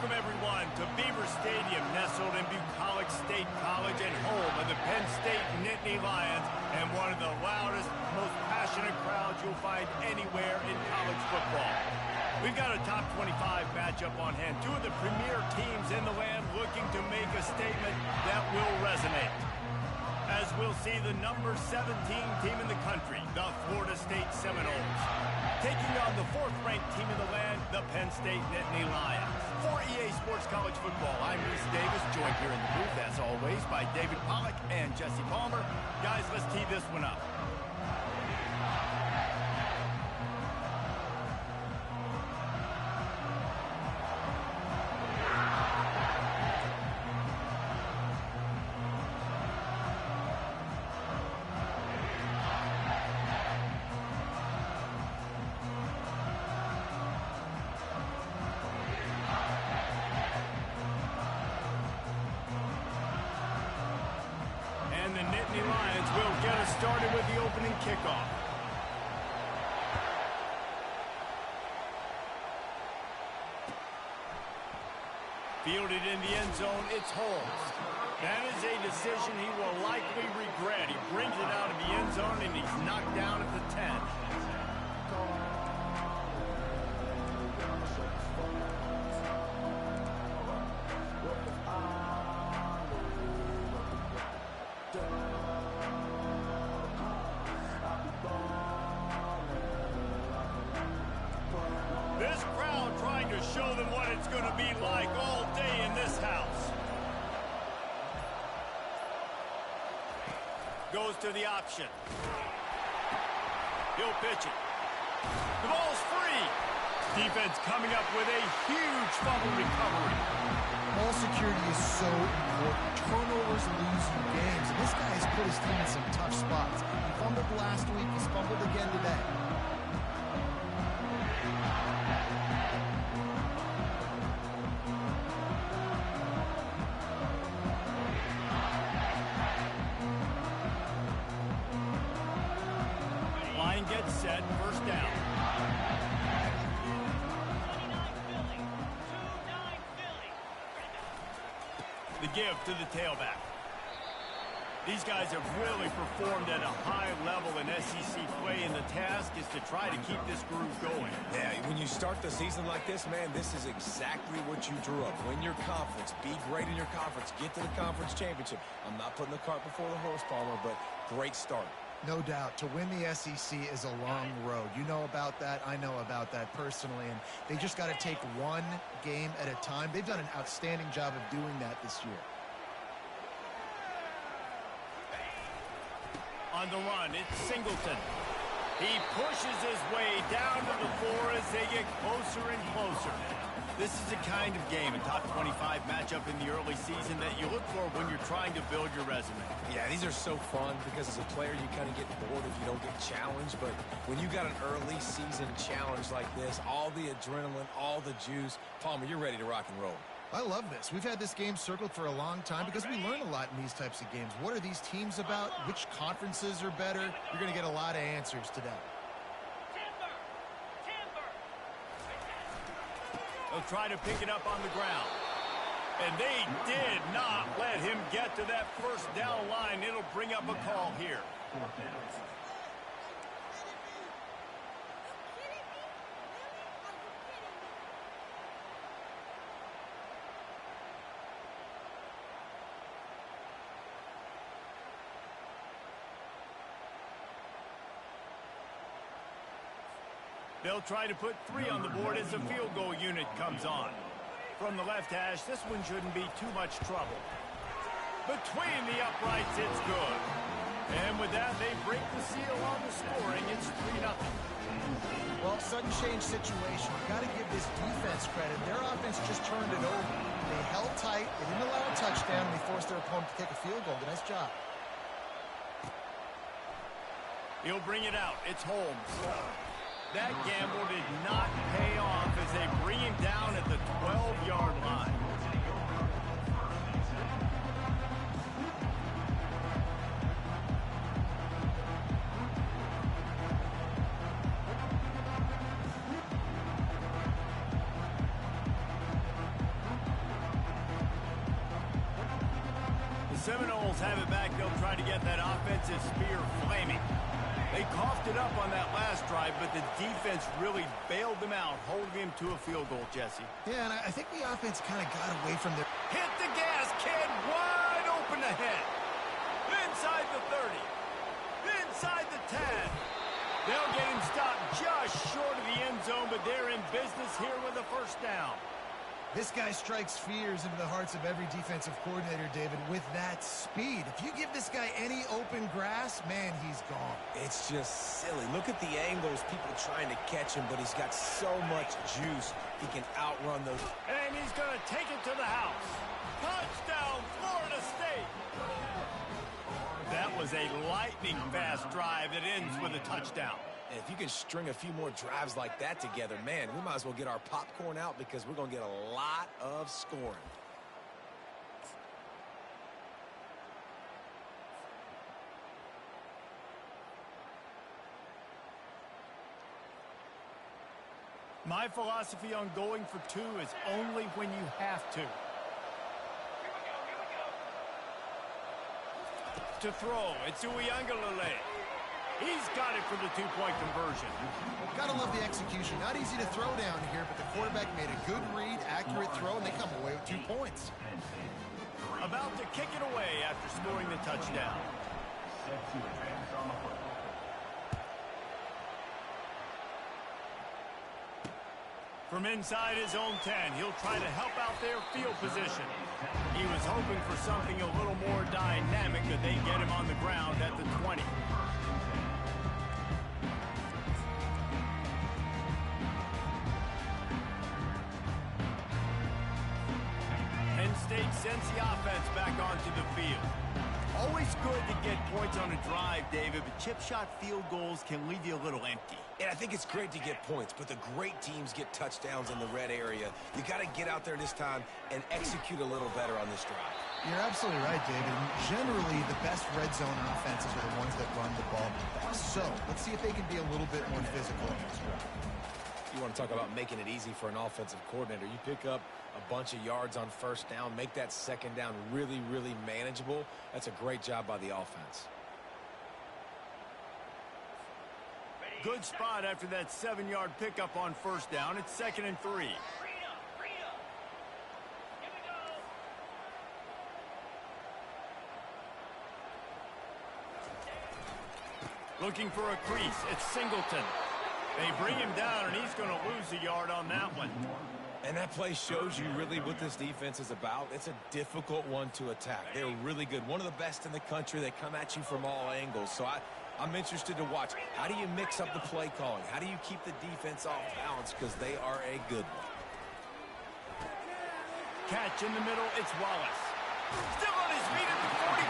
Welcome, everyone, to Beaver Stadium, nestled in Bucolic State College and home of the Penn State Nittany Lions, and one of the loudest, most passionate crowds you'll find anywhere in college football. We've got a top 25 matchup on hand. Two of the premier teams in the land looking to make a statement that will resonate. As we'll see the number 17 team in the country, the Florida State Seminoles, taking on the fourth-ranked team in the land, the Penn State Nittany Lions. For EA Sports College Football, I'm Reese Davis, joined here in the booth, as always, by David Pollack and Jesse Palmer. Guys, let's tee this one up. Started with the opening kickoff. Fielded in the end zone, it's Holmes. That is a decision he will likely regret. He brings it out of the end zone and he's knocked down at the 10. This crowd trying to show them what it's going to be like all day in this house. Goes to the option. He'll pitch it. The ball's free. Defense coming up with a huge fumble recovery. Ball security is so important. Turnovers lose you games. And this guy has put his team in some tough spots. He fumbled last week. He's fumbled again today. Line gets set, first down. The give to the tailback. These guys have really performed at a high level in SEC play, and the task is to try to keep this groove going. Yeah, when you start the season like this, man, this is exactly what you drew up. Win your conference, be great in your conference, get to the conference championship. I'm not putting the cart before the horse, Palmer, but great start. No doubt. To win the SEC is a long road. You know about that. I know about that personally. And they just got to take one game at a time. They've done an outstanding job of doing that this year. On the run, it's Singleton. He pushes his way down to the floor as they get closer and closer. This is the kind of game, a top 25 matchup in the early season, that you look for when you're trying to build your resume. Yeah, these are so fun because as a player you kind of get bored if you don't get challenged. But when you got an early season challenge like this, all the adrenaline, all the juice, Palmer, you're ready to rock and roll. I love this. We've had this game circled for a long time because we learn a lot in these types of games. What are these teams about? Which conferences are better? You're going to get a lot of answers today. They'll try to pick it up on the ground. And they did not let him get to that first down line. It'll bring up a call here. They'll try to put 3 on the board as the field goal unit comes on. From the left hash, this one shouldn't be too much trouble. Between the uprights, it's good. And with that, they break the seal on the scoring. It's 3-0. Well, sudden change situation. You got to give this defense credit. Their offense just turned it over. They held tight. They didn't allow a touchdown, and they forced their opponent to take a field goal. Nice job. He'll bring it out. It's Holmes. That gamble did not pay off as they bring him down at the 12-yard line. Seminoles have it back. They'll try to get that offensive spear flaming. They coughed it up on that last drive, but the defense really bailed them out, holding them to a field goal, Jesse. Yeah, and I think the offense kind of got away from their... Hit the gas, kid. Wide open ahead. Inside the 30. Inside the 10. They'll get him stopped just short of the end zone, but they're in business here with a first down. This guy strikes fears into the hearts of every defensive coordinator, David, with that speed. If you give this guy any open grass, man, he's gone. It's just silly. Look at the angles, people trying to catch him, but he's got so much juice. He can outrun those. And he's going to take it to the house. Touchdown, Florida State. That was a lightning-fast drive that ends with a touchdown. And if you can string a few more drives like that together, man, we might as well get our popcorn out because we're going to get a lot of scoring. My philosophy on going for two is only when you have to. To throw, it's Uiagalelei. He's got it for the two-point conversion. Gotta love the execution. Not easy to throw down here, but the quarterback made a good read, accurate throw, and they come away with 2 points. About to kick it away after scoring the touchdown. From inside his own 10, he'll try to help out their field position. He was hoping for something a little more dynamic, but they get him on the ground at the 20. Penn State sends the offense back onto the field. Always good to get points on a drive, David, but chip shot field goals can leave you a little empty. And I think it's great to get points, but the great teams get touchdowns in the red area. You got to get out there this time and execute a little better on this drive. You're absolutely right, David. Generally, the best red zone offenses are the ones that run the ball best. So, let's see if they can be a little bit more physical on this drive. You want to talk about making it easy for an offensive coordinator. You pick up a bunch of yards on first down, make that second down really, really manageable. That's a great job by the offense. Good spot after that 7-yard pickup on first down. It's 2nd and 3. Looking for a crease. It's Singleton. They bring him down, and he's going to lose a yard on that one. And that play shows you really what this defense is about. It's a difficult one to attack. They're really good. One of the best in the country. They come at you from all angles. So I'm interested to watch. How do you mix up the play calling? How do you keep the defense off balance? Because they are a good one. Catch in the middle. It's Wallace. Still on his feet at the 45.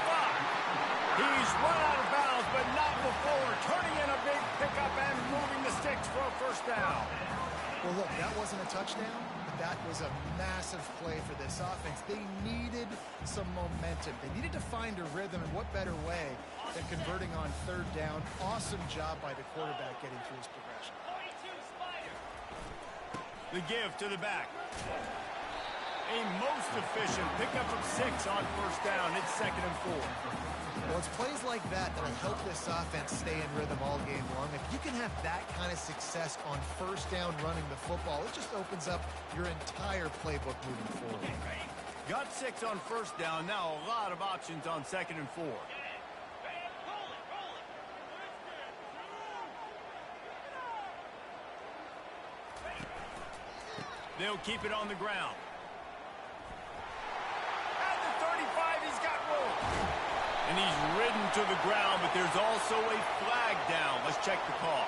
He's run out of bounds, but not before turning in a big pickup and moving the sticks for a first down. Well, look, that wasn't a touchdown, but that was a massive play for this offense. They needed some momentum. They needed to find a rhythm, and what better way than converting on third down. Awesome job by the quarterback getting through his progression. The give to the back. A most efficient pickup of 6 on first down. It's 2nd and 4. Well, it's plays like that that'll help this offense stay in rhythm all game long. If you can have that kind of success on first down running the football, it just opens up your entire playbook moving forward. Got 6 on first down. Now a lot of options on 2nd and 4. They'll keep it on the ground. At the 35, he's got room. And he's ridden to the ground, but there's also a flag down. Let's check the call.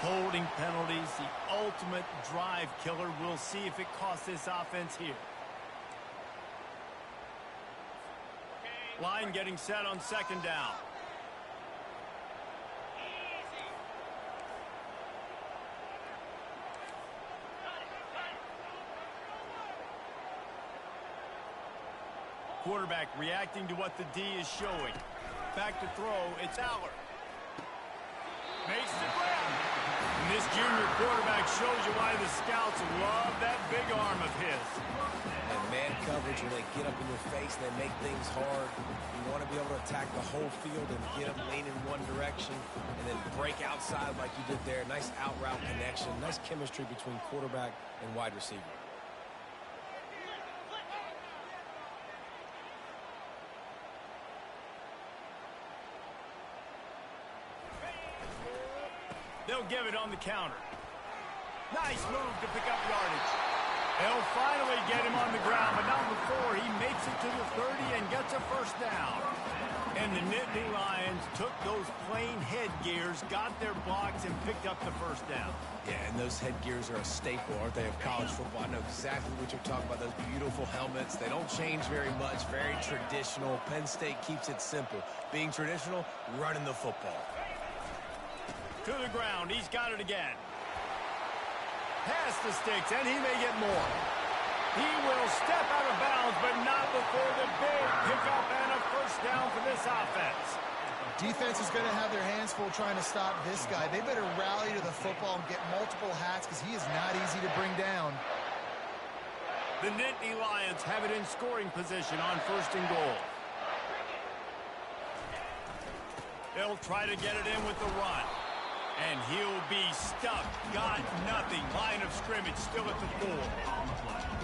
Holding penalties, the ultimate drive killer. We'll see if it costs this offense here. Line getting set on 2nd down. Quarterback reacting to what the D is showing. Back to throw, it's Aller. Makes the grab. And this junior quarterback shows you why the scouts love that big arm of his. And man coverage coverage when they get up in your face and they make things hard. You want to be able to attack the whole field and get them leaning one direction and then break outside like you did there. Nice out route connection. Nice chemistry between quarterback and wide receiver. They'll give it on the counter. Nice move to pick up yardage. They'll finally get him on the ground, but not before he makes it to the 30 and gets a first down. And the Nittany Lions took those plain headgears, got their blocks, and picked up the first down. Yeah, and those headgears are a staple, aren't they, of college football? I know exactly what you're talking about, those beautiful helmets. They don't change very much, very traditional. Penn State keeps it simple. Being traditional, running the football. To the ground, he's got it again. Pass the sticks, and he may get more. He will step out of bounds, but not before the big pickup and a first down for this offense. Defense is going to have their hands full trying to stop this guy. They better rally to the football and get multiple hats because he is not easy to bring down. The Nittany Lions have it in scoring position on first and goal. They'll try to get it in with the run. And he'll be stuck. Got nothing. Line of scrimmage still at the 4.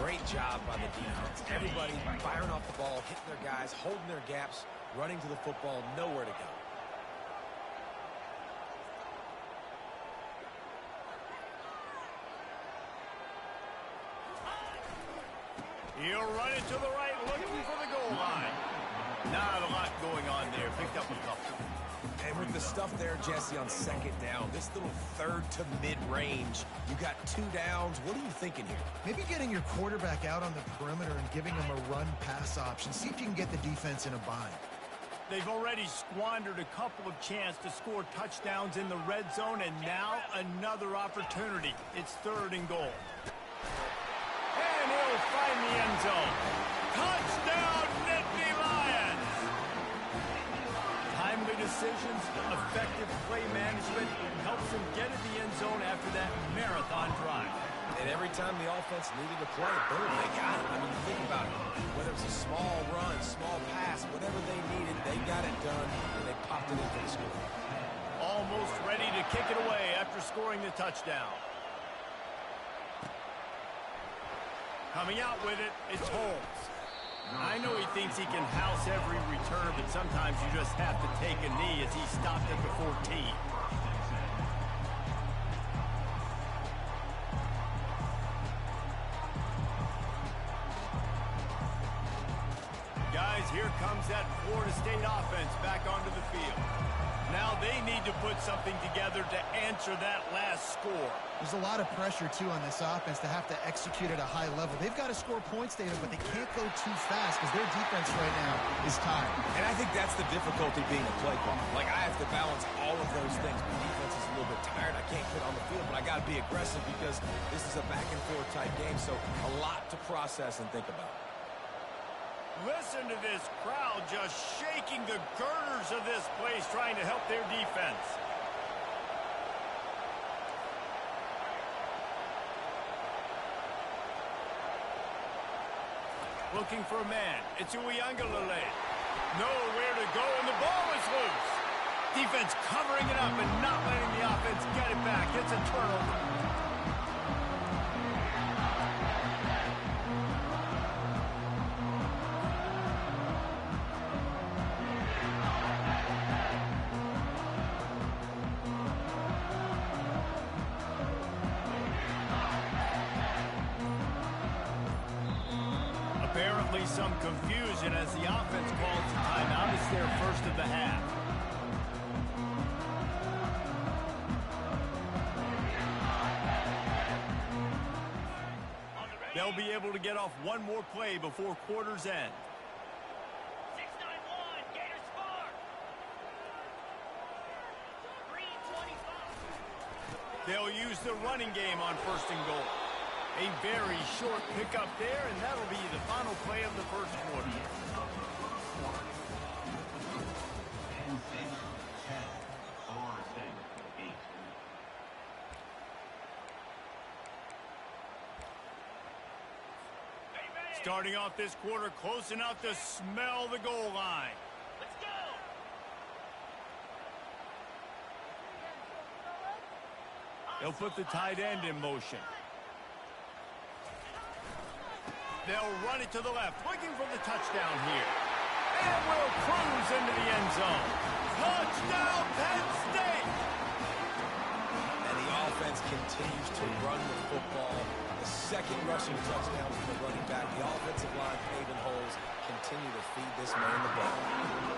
Great job by the defense. Everybody firing off the ball, hitting their guys, holding their gaps, running to the football, nowhere to go. He'll run it to the right, looking for the goal line. Not a lot going on there. Picked up a couple. And with the stuff there, Jesse, on second down, this little third to mid-range, you got 2 downs. What are you thinking here? Maybe getting your quarterback out on the perimeter and giving him a run-pass option. See if you can get the defense in a bind. They've already squandered a couple of chances to score touchdowns in the red zone, and now another opportunity. It's third and goal. And he'll find the end zone. Touchdown, Nittany Lions! Timely decisions, effective play management helps them get in the end zone after that marathon drive. And every time the offense needed a play, boom, they got it. I mean, think about it. Whether it's a small run, small pass, whatever they needed, they got it done, and they popped it in for the score. Almost ready to kick it away after scoring the touchdown. Coming out with it, it's Holmes. I know he thinks he can house every return, but sometimes you just have to take a knee as he stopped at the 14. Guys, here comes that Florida State offense back onto the field. Now they need to put something together to answer that last score. There's a lot of pressure, too, on this offense to have to execute at a high level. They've got to score points, Dana, but they can't go too fast because their defense right now is tired. And I think that's the difficulty being a play caller. Like, I have to balance all of those things. My defense is a little bit tired. I can't get on the field, but I got to be aggressive because this is a back-and-forth type game, so a lot to process and think about. Listen to this crowd just shaking the girders of this place trying to help their defense. Looking for a man. It's Uiagalelei. Nowhere to go, and the ball is loose. Defense covering it up and not letting the offense get it back. It's a turnover. Apparently some confusion as the offense calls a timeout. It's their first of the half. They'll be able to get off one more play before quarter's end. 6-9-1, Gators score. 3:25. They'll use the running game on first and goal. A very short pickup there, and that'll be the final play of the first quarter. Starting off this quarter close enough to smell the goal line. Let's go. They'll put the tight end in motion. They'll run it to the left, looking for the touchdown here. And will cruise into the end zone. Touchdown, Penn State! And the offense continues to run the football. The second rushing touchdown from the running back. The offensive line paving holes. Continue to feed this man the ball.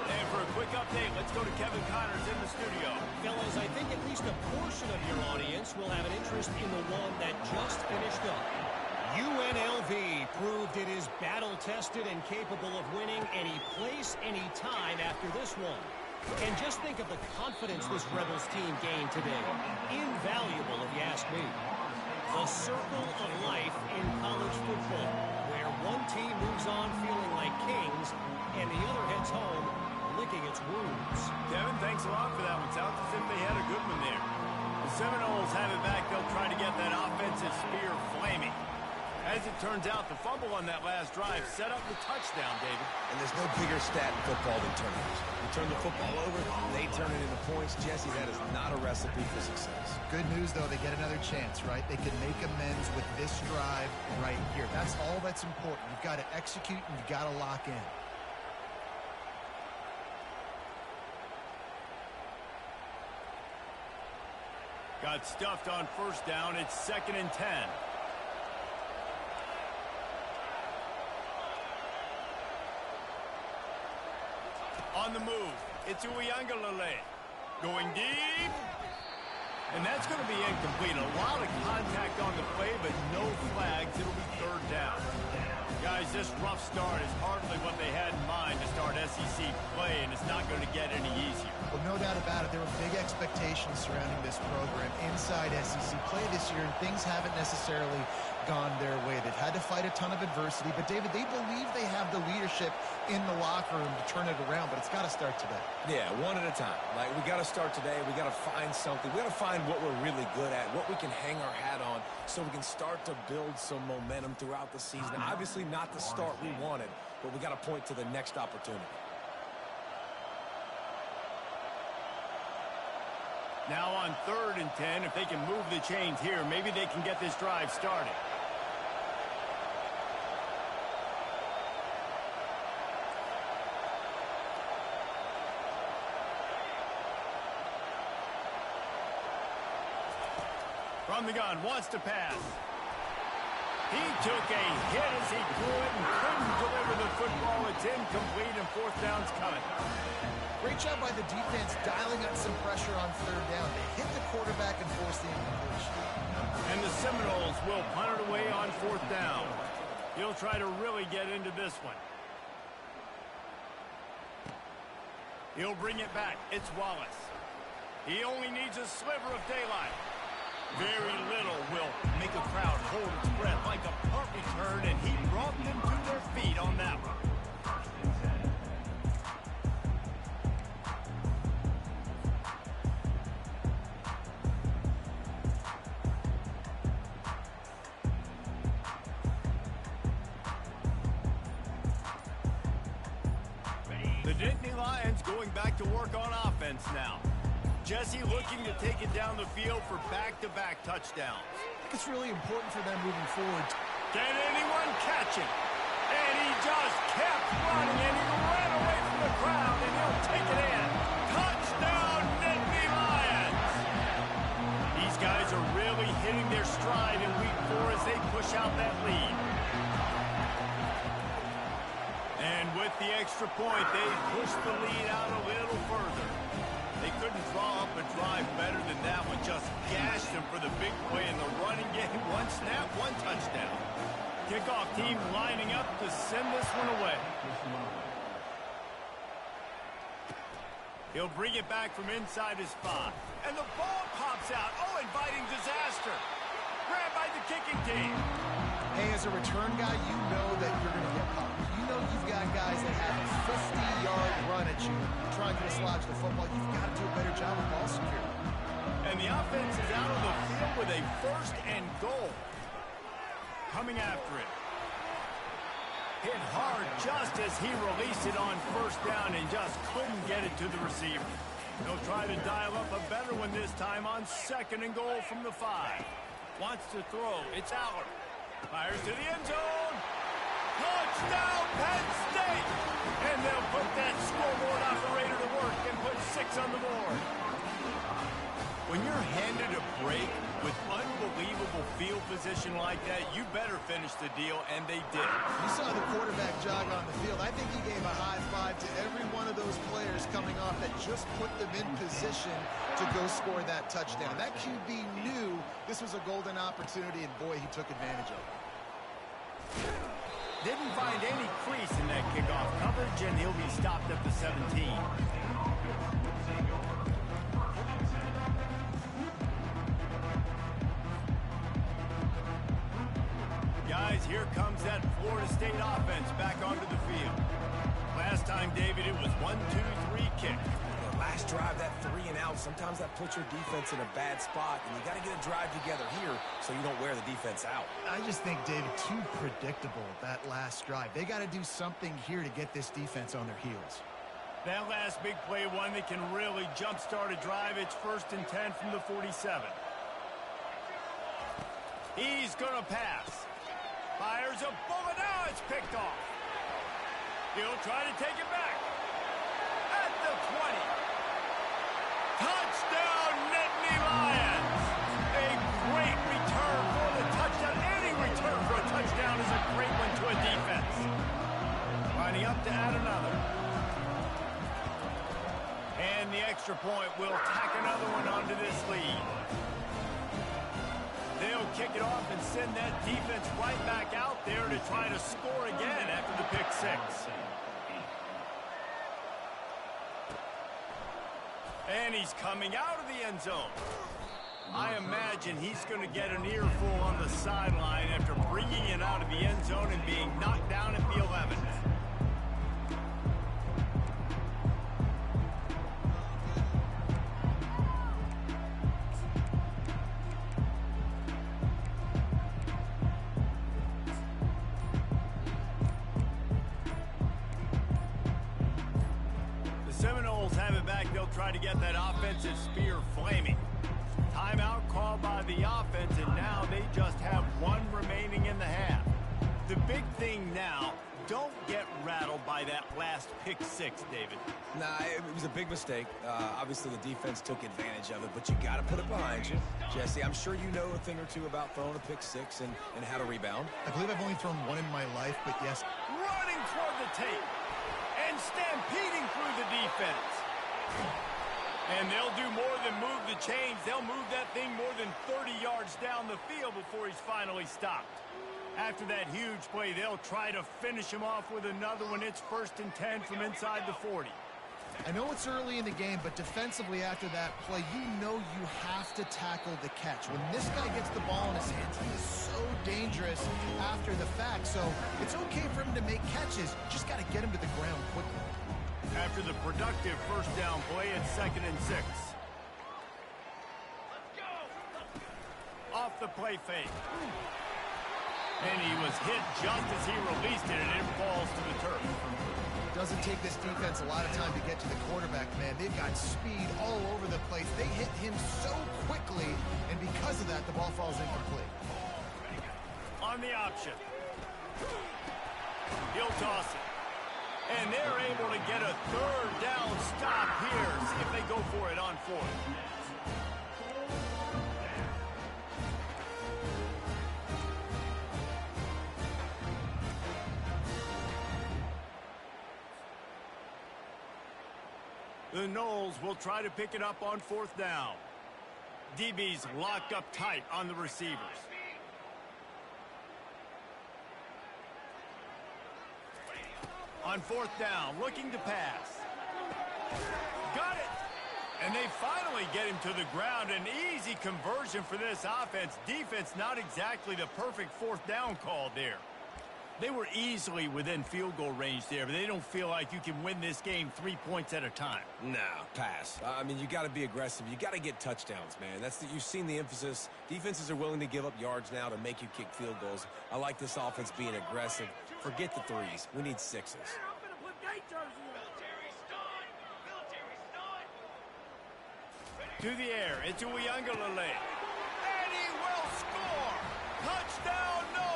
And for a quick update, let's go to Kevin Connors in the studio. Fellas, I think at least a portion of your audience will have an interest in the one that just finished up. UNLV proved it is battle-tested and capable of winning any place, any time after this one. And just think of the confidence this Rebels team gained today. Invaluable, if you ask me. The circle of life in college football, where one team moves on feeling like kings, and the other heads home licking its wounds. Kevin, thanks a lot for that one. Sounds as if they had a good one there. The Seminoles have it back. They'll try to get that offensive spear flaming. As it turns out, the fumble on that last drive set up the touchdown, David. And there's no bigger stat in football than turnovers. You turn the football over, they turn it into points. Jesse, that is not a recipe for success. Good news, though, they get another chance, right? They can make amends with this drive right here. That's all that's important. You've got to execute and you've got to lock in. Got stuffed on first down. It's 2nd and 10. On the move, it's Uiagalelei. Going deep. And that's going to be incomplete. A lot of contact on the play, but no flags. It'll be 3rd down. Guys, this rough start is hardly what they had in mind to start SEC play, and it's not going to get any easier. Well, no doubt about it. There were big expectations surrounding this program inside SEC play this year, and things haven't necessarily gone their way. They've had to fight a ton of adversity, but David, they believe they have the leadership in the locker room to turn it around, but it's got to start today. Yeah, one at a time. Like, we got to start today. We got to find something. We got to find what we're really good at, what we can hang our hat on, so we can start to build some momentum throughout the season. Obviously not the start we wanted, but we got to point to the next opportunity. Now on 3rd and 10, if they can move the chains here, maybe they can get this drive started. From the gun, wants to pass. He took a hit as he threw it and couldn't deliver the football. It's incomplete and 4th down's coming. Great job by the defense dialing up some pressure on 3rd down. They hit the quarterback and forced the incompletion. And the Seminoles will punt it away on 4th down. He'll try to really get into this one. He'll bring it back. It's Wallace. He only needs a sliver of daylight. Very little will make a crowd hold its breath like a punt return, and he brought them to their feet on that one. The Nittany Lions going back to work on offense now. Jesse looking to take it down the field for back-to-back touchdowns. I think it's really important for them moving forward. Can anyone catch him? And he just kept running, and he ran away from the crowd, and he'll take it in. Touchdown, Nittany Lions! These guys are really hitting their stride in week 4 as they push out that lead. And with the extra point, they push the lead out a little further. They couldn't draw up a drive better than that one. Just gashed them for the big play in the running game. One snap, one touchdown. Kickoff team lining up to send this one away. He'll bring it back from inside his spot. And the ball pops out. Oh, inviting disaster. Grabbed by the kicking team. Hey, as a return guy, you know that you're going to get popped. You know you've got guys that have a 50-yard run at you trying to dislodge the football. You've got to do a better job of ball security. And the offense is out on the field with a 1st and goal. Coming after it. Hit hard just as he released it on first down and just couldn't get it to the receiver. He'll try to dial up a better one this time on 2nd and goal from the 5. Wants to throw. It's Aller. Fires to the end zone. Touchdown, Penn State! And they'll put that scoreboard operator to work and put 6 on the board. When you're handed a break with unbelievable field position like that, you better finish the deal, and they did. You saw the quarterback jog on the field. I think he gave a high five to every one of those players coming off that just put them in position to go score that touchdown. That QB knew this was a golden opportunity, and boy, he took advantage of it. Didn't find any crease in that kickoff coverage, and he'll be stopped at the 17. Guys, here comes that Florida State offense back onto the field. Last time, David, it was 1-2-3 kick. Last drive, that 3 and out, sometimes that puts your defense in a bad spot, and you got to get a drive together here so you don't wear the defense out. I just think, David, too predictable, that last drive. They got to do something here to get this defense on their heels. That last big play, one that can really jumpstart a drive. It's 1st and 10 from the 47. He's going to pass. Fires a bullet. Now it's picked off. He'll try to take it back. At the 20. Touchdown, Nittany Lions. A great return for the touchdown. Any return for a touchdown is a great one to a defense. Lining up to add another. And the extra point will tack another one onto this lead. They'll kick it off and send that defense right back out there to try to score again after the pick 6. And he's coming out of the end zone. I imagine he's going to get an earful on the sideline after bringing it out of the end zone and being knocked down at the 11. Try to get that offensive spear flaming. Timeout called by the offense, and now they just have 1 remaining in the half. The big thing now, don't get rattled by that last pick 6, David. Nah, it was a big mistake. Obviously, the defense took advantage of it, but you got to put it behind you. Jesse, I'm sure you know a thing or two about throwing a pick 6 and how to rebound. I believe I've only thrown 1 in my life, but yes. Running toward the tape and stampeding through the defense. And they'll do more than move the chains. They'll move that thing more than 30 yards down the field before he's finally stopped. After that huge play, they'll try to finish him off with another one. It's 1st and 10 from inside the 40. I know it's early in the game, but defensively after that play, you know you have to tackle the catch. When this guy gets the ball in his hands, he is so dangerous after the fact. So it's okay for him to make catches. Just got to get him to the ground quickly. After the productive 1st down play, it's 2nd and 6. Off the play fake. And he was hit just as he released it, and it falls to the turf. Doesn't take this defense a lot of time to get to the quarterback, man. They've got speed all over the place. They hit him so quickly, and because of that, the ball falls incomplete. On the option. He'll toss it. And they're able to get a 3rd down stop here. See if they go for it on 4th. The Noles will try to pick it up on 4th down. DB's locked up tight on the receivers. On 4th down, looking to pass. Got it! And they finally get him to the ground. An easy conversion for this offense. Defense not exactly the perfect 4th down call there. They were easily within field goal range there, but they don't feel like you can win this game 3 points at a time. No, pass. I mean, you got to be aggressive. You got to get touchdowns, man. You've seen the emphasis. Defenses are willing to give up yards now to make you kick field goals. I like this offense being aggressive. Forget the threes. We need sixes. To the air, it's Uiagalelei. And he will score! Touchdown, no!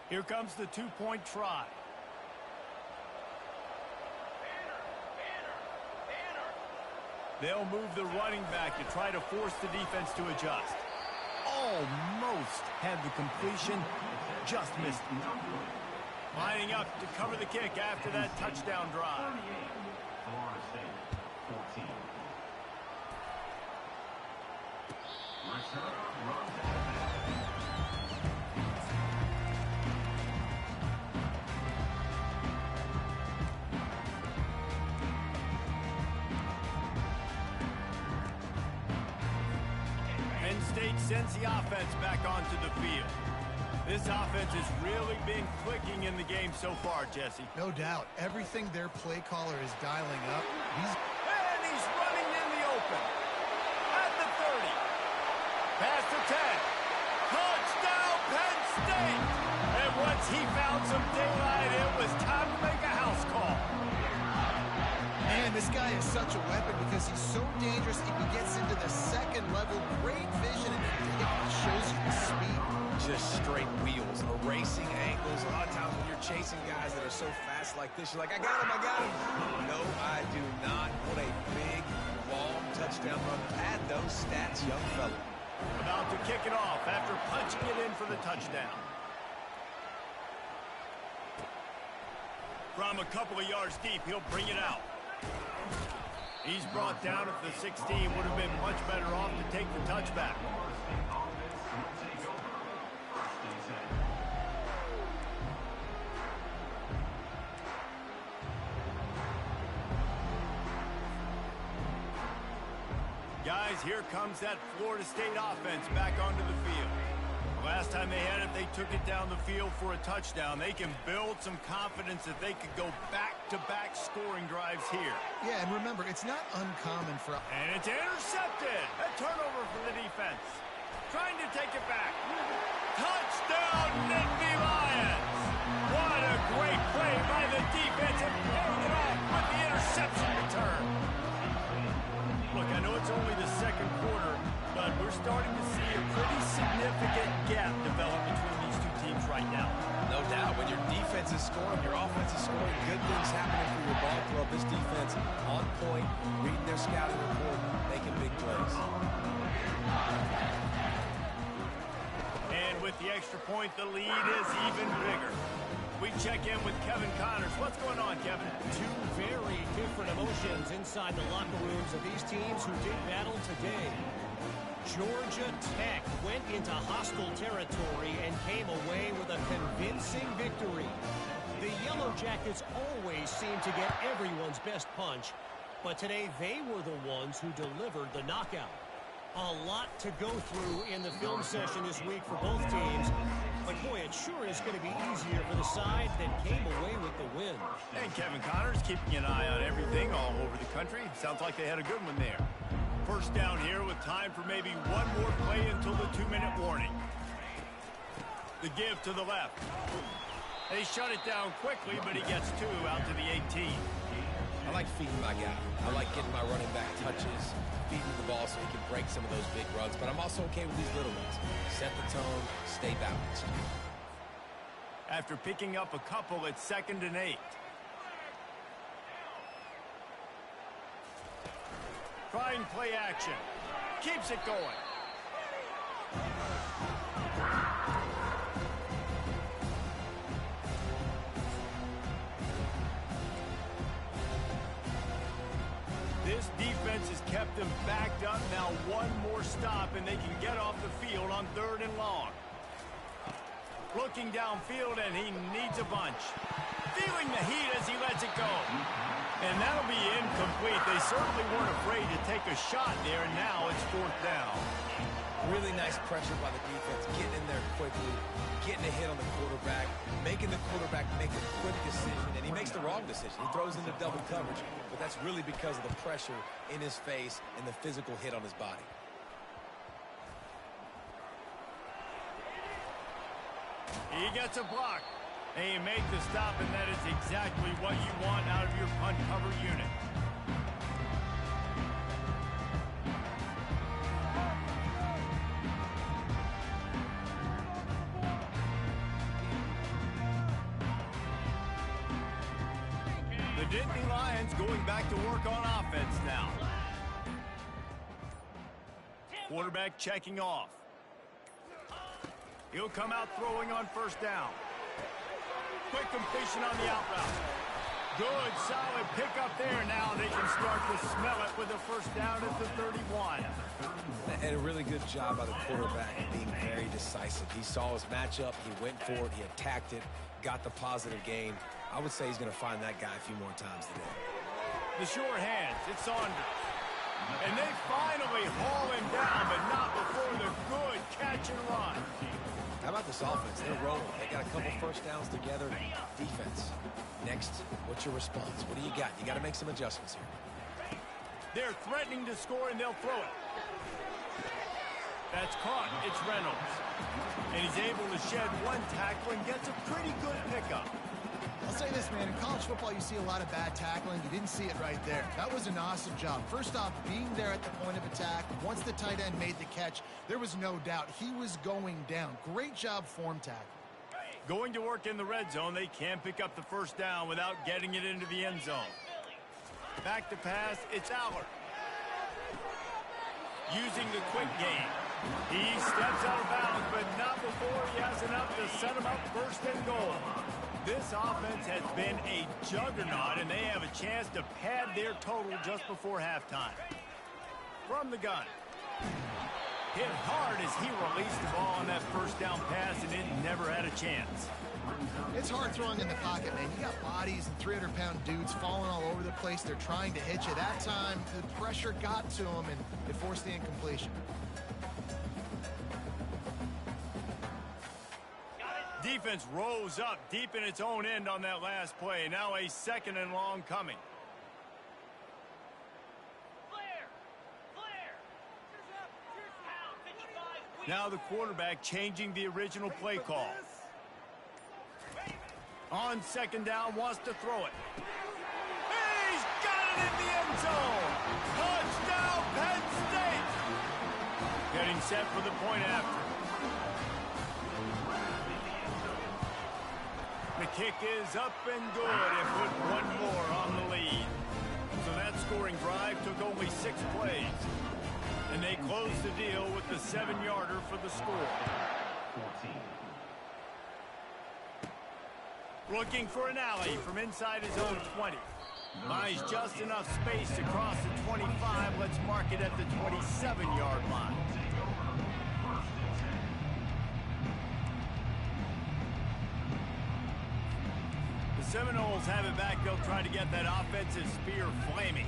Here comes the two-point try. They'll move the running back to try to force the defense to adjust. Almost had the completion, just missed it. Lining up to cover the kick after that touchdown drive. Florida State, 14. Penn State sends the offense back onto the field. This offense has really been clicking in the game so far, Jesse. No doubt. Everything their play caller is dialing up. And he's running in the open. At the 30. Past the 10. Touchdown, Penn State! And once he found some daylight, it was time to make a house call. Man, this guy is such a weapon because he's so dangerous. If he gets into the second level, great vision, and it shows you the speed. Just straight wheels, erasing angles. A lot of times when you're chasing guys that are so fast like this, you're like, I got him. No, I do not. What a big, long touchdown run. Add those stats, young fella. About to kick it off after punching it in for the touchdown. From a couple of yards deep, he'll bring it out. He's brought down at the 16. Would have been much better off to take the touchback. Guys, here comes that Florida State offense back onto the field. Last time they had it, they took it down the field for a touchdown. They can build some confidence that they could go back-to-back scoring drives here. Yeah, and remember, it's not uncommon for... And it's intercepted. A turnover for the defense. Trying to take it back. Touchdown, Nittany Lions! What a great play by the defense and paying it off with the interception return. Look, I know it's only the second quarter, but we're starting to see a pretty significant gap develop between these two teams right now. No doubt. When your defense is scoring, your offense is scoring, good things happening for your ball club. This defense on point, reading their scouting report, making big plays. And with the extra point, the lead is even bigger. We check in with Kevin Connors. What's going on, Kevin? Two very different emotions inside the locker rooms of these teams who did battle today. Georgia Tech went into hostile territory and came away with a convincing victory. The Yellow Jackets always seem to get everyone's best punch, but today they were the ones who delivered the knockout. A lot to go through in the film session this week for both teams, but boy, it sure is going to be easier for the side that came away with the win. And Kevin Connors keeping an eye on everything all over the country. Sounds like they had a good one there. First down here with time for maybe one more play until the 2-minute warning. The give to the left. They shut it down quickly, but he gets two out to the 18. I like feeding my guy. I like getting my running back touches, feeding the ball so he can break some of those big runs, but I'm also okay with these little ones. Set the tone, stay balanced. After picking up a couple, it's 2nd and 8. Trying play action. Keeps it going. This defense has kept them backed up. Now one more stop and they can get off the field on 3rd and long. Looking downfield and he needs a bunch. Feeling the heat as he lets it go. And that'll be incomplete. They certainly weren't afraid to take a shot there, and now it's 4th down. Really nice pressure by the defense, getting in there quickly, getting a hit on the quarterback, making the quarterback make a quick decision, and he makes the wrong decision. He throws into double coverage, but that's really because of the pressure in his face and the physical hit on his body. He gets a block. And you make the stop, and that is exactly what you want out of your punt cover unit. The Nittany Lions going back to work on offense now. Quarterback checking off. He'll come out throwing on 1st down. Quick completion on the out route. Good, solid pickup there. Now they can start to smell it with a 1st down at the 31. And a really good job by the quarterback being very decisive. He saw his matchup, he went for it, he attacked it, got the positive gain. I would say he's going to find that guy a few more times today. The sure hands, it's Saunders. And they finally haul him down, but not before the good catch and run. How about this offense? They're rolling. They got a couple 1st downs together. Defense. Next, what's your response? What do you got? You got to make some adjustments here. They're threatening to score, and they'll throw it. That's caught. It's Reynolds. And he's able to shed one tackle and gets a pretty good pickup. I'll say this, man. In college football, you see a lot of bad tackling. You didn't see it right there. That was an awesome job. First off, being there at the point of attack. Once the tight end made the catch, there was no doubt he was going down. Great job form tackle. Going to work in the red zone, they can pick up the 1st down without getting it into the end zone. Back to pass, it's Aller. Using the quick game. He steps out of bounds, but not before he has enough to set him up 1st and goal. This offense has been a juggernaut, and they have a chance to pad their total just before halftime. From the gun. Hit hard as he released the ball on that 1st down pass, and it never had a chance. It's hard throwing in the pocket, man. You got bodies and 300-pound dudes falling all over the place. They're trying to hit you. That time, the pressure got to him, and it forced the incompletion. Defense rose up deep in its own end on that last play. Now a 2nd and long coming. Now the quarterback changing the original play call. On 2nd down, wants to throw it. He's got it in the end zone. Touchdown, Penn State. Getting set for the point after. The kick is up and good and put one more on the lead. So that scoring drive took only 6 plays. And they closed the deal with the 7-yarder for the score. 14. Looking for an alley from inside his own 20. Buys just enough space to cross the 25. Let's mark it at the 27-yard line. Seminoles have it back. They'll try to get that offensive spear flaming.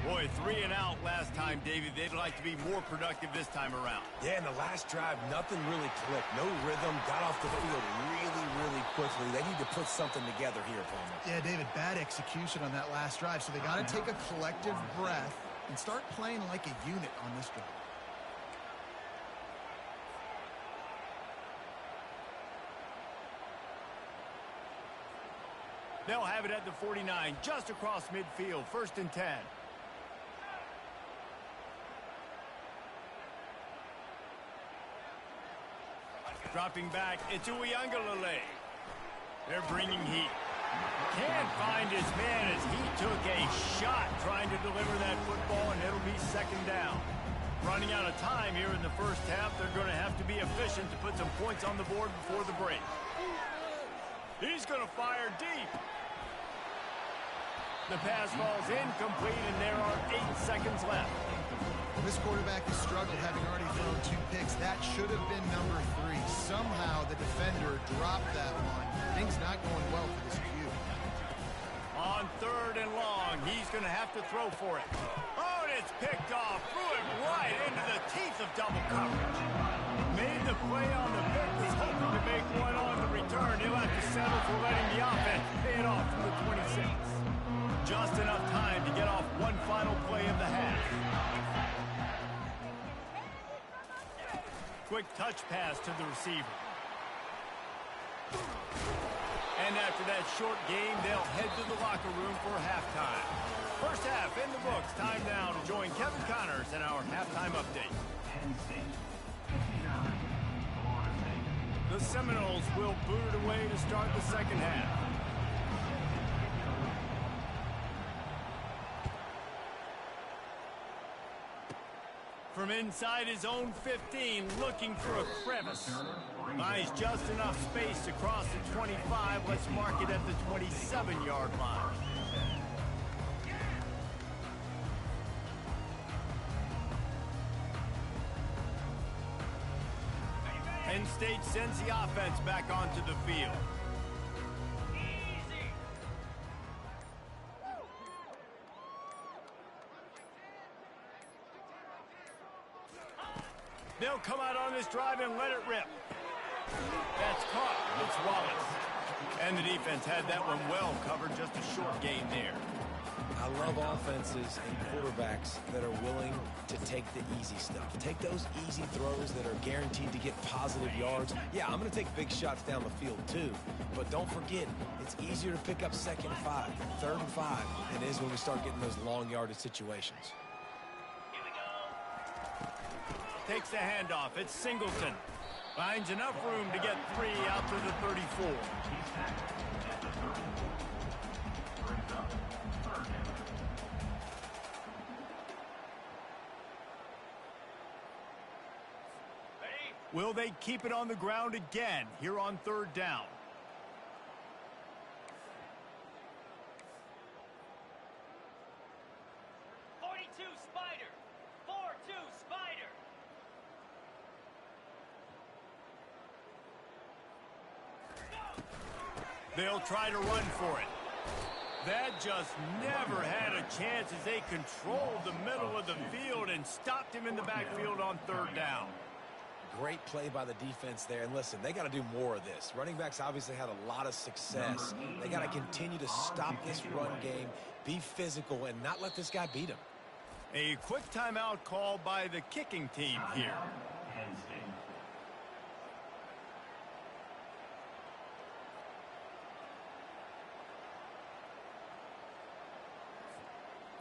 Boy, 3 and out last time, David. They'd like to be more productive this time around. Yeah, in the last drive, nothing really clicked. No rhythm. Got off the field really quickly. They need to put something together here, Palmer. Yeah, David, bad execution on that last drive. So they got to take a collective breath and start playing like a unit on this drive. They'll have it at the 49, just across midfield, 1st and 10. Dropping back, it's Uiagalelei. They're bringing heat. Can't find his man as he took a shot trying to deliver that football, and it'll be 2nd down. Running out of time here in the 1st half, they're going to have to be efficient to put some points on the board before the break. He's going to fire deep. The pass falls incomplete, and there are 8 seconds left. This quarterback has struggled, having already thrown 2 picks. That should have been number 3. Somehow the defender dropped that one. Things not going well for this Q. On 3rd and long, long. He's going to have to throw for it. Oh, and it's picked off. Threw it right into the teeth of double coverage. Made the play on the pick. Was hoping to make one on the return. He'll have to settle for letting the offense pay it off from the 26. Just enough time to get off one final play of the half. Quick touch pass to the receiver. And after that short game, they'll head to the locker room for halftime. First half in the books. Time now to join Kevin Connors in our halftime update. Penn State, 59. Florida State. The Seminoles will boot it away to start the second half. From inside his own 15, looking for a crevice. Buys just enough space to cross the 25. Let's mark it at the 27-yard line. Penn State sends the offense back onto the field. They'll come out on this drive and let it rip. That's caught. It's Wallace. And the defense had that one well covered. Just a short gain there. I love offenses and quarterbacks that are willing to take the easy stuff. Take those easy throws that are guaranteed to get positive yards. Yeah, I'm going to take big shots down the field too. But don't forget, it's easier to pick up 2nd and 5, 3rd and 5 than it is when we start getting those long yardage situations. Takes the handoff. It's Singleton. Finds enough room to get 3 out to the 34. Will they keep it on the ground again here on 3rd down? They'll try to run for it. That just never had a chance as they controlled the middle of the field and stopped him in the backfield on 3rd down. Great play by the defense there. And listen, they got to do more of this. Running backs obviously had a lot of success. They got to continue to stop this run game, be physical, and not let this guy beat him. A quick timeout call by the kicking team here. Penn State.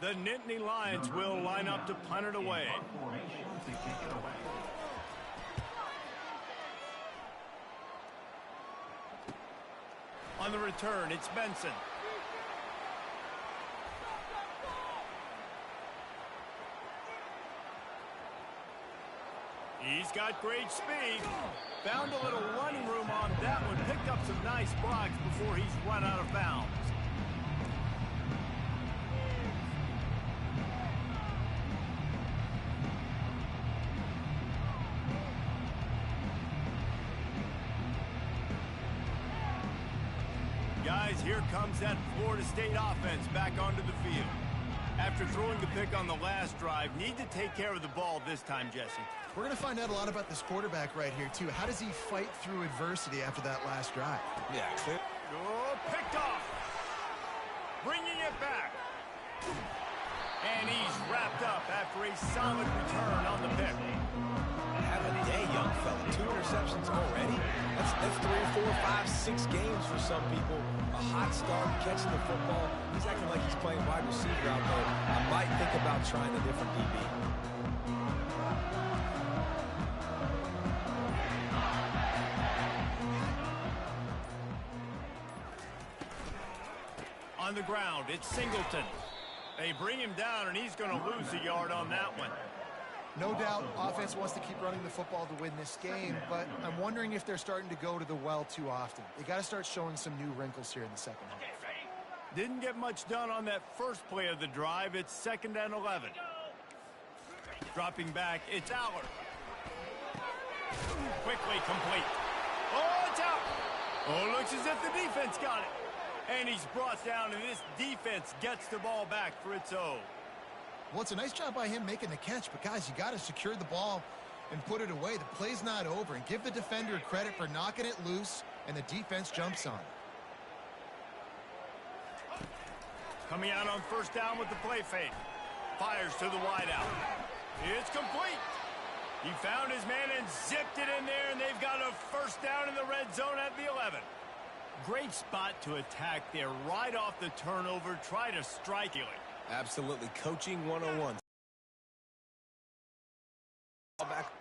The Nittany Lions will line up to punt it away. Formation to kick it away. On the return, it's Benson. He's got great speed. Found a little running room on that one. Picked up some nice blocks before he's run out of bounds. Guys, here comes that Florida State offense back onto the field. After throwing the pick on the last drive, need to take care of the ball this time, Jesse. We're going to find out a lot about this quarterback right here, too. How does he fight through adversity after that last drive? Yeah, clear. Oh, picked off. Bringing it back. And he's wrapped up after a solid return on the pick. Have a day, young fella. 2 interceptions already? That's 3, 4, 5, 6 games for some people. A hot start, catching the football. He's acting like he's playing wide receiver out there. I might think about trying a different DB. On the ground, it's Singleton. They bring him down, and he's going to lose a yard on that one. No doubt, offense wants to keep running the football to win this game, but I'm wondering if they're starting to go to the well too often. They got to start showing some new wrinkles here in the second half. Didn't get much done on that first play of the drive. It's 2nd and 11. Dropping back, it's Aller. Quickly complete. Oh, it's out. Oh, looks as if the defense got it. And he's brought down, and this defense gets the ball back for its own. Well, it's a nice job by him making the catch, but guys, you got to secure the ball and put it away. The play's not over, and give the defender credit for knocking it loose, and the defense jumps on it. Coming out on first down with the play fake. Fires to the wideout. It's complete. He found his man and zipped it in there, and they've got a first down in the red zone at the 11. Great spot to attack there right off the turnover. Try to strike it. Absolutely. Coaching 101. Back.